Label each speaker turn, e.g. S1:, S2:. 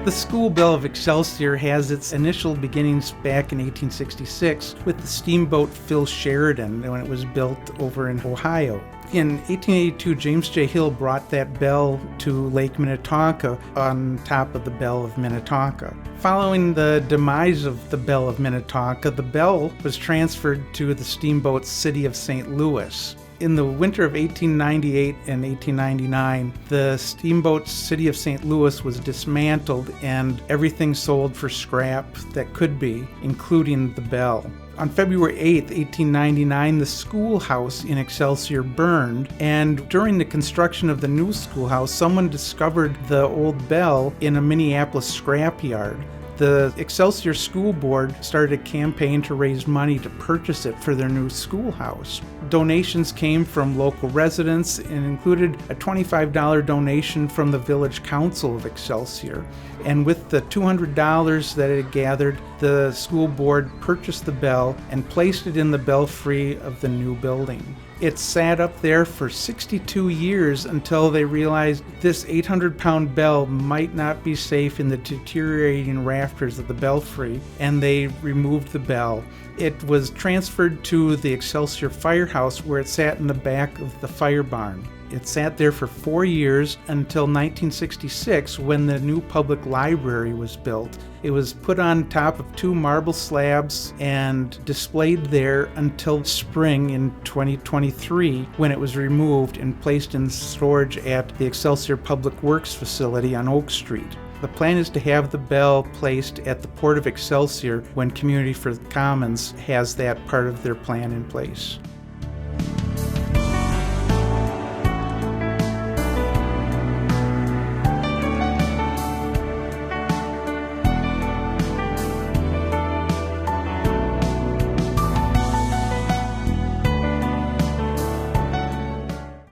S1: The school bell of Excelsior has its initial beginnings back in 1866 with the steamboat Phil Sheridan when it was built over in Ohio. In 1882, James J. Hill brought that bell to Lake Minnetonka on top of the Bell of Minnetonka. Following the demise of the Bell of Minnetonka, the bell was transferred to the steamboat City of St. Louis. In the winter of 1898 and 1899, the steamboat City of St. Louis was dismantled and everything sold for scrap that could be, including the bell. On February 8, 1899, the schoolhouse in Excelsior burned, and during the construction of the new schoolhouse, someone discovered the old bell in a Minneapolis scrapyard. The Excelsior School Board started a campaign to raise money to purchase it for their new schoolhouse. Donations came from local residents and included a $25 donation from the Village Council of Excelsior. And with the $200 that it gathered, the school board purchased the bell and placed it in the belfry of the new building. It sat up there for 62 years until they realized this 800-pound bell might not be safe in the deteriorating rafters of the belfry, and they removed the bell. It was transferred to the Excelsior Firehouse, where it sat in the back of the fire barn. It sat there for 4 years until 1966, when the new public library was built. It was put on top of 2 marble slabs and displayed there until spring in 2023, when it was removed and placed in storage at the Excelsior Public Works facility on Oak Street. The plan is to have the bell placed at the Port of Excelsior when Community for the Commons has that part of their plan in place.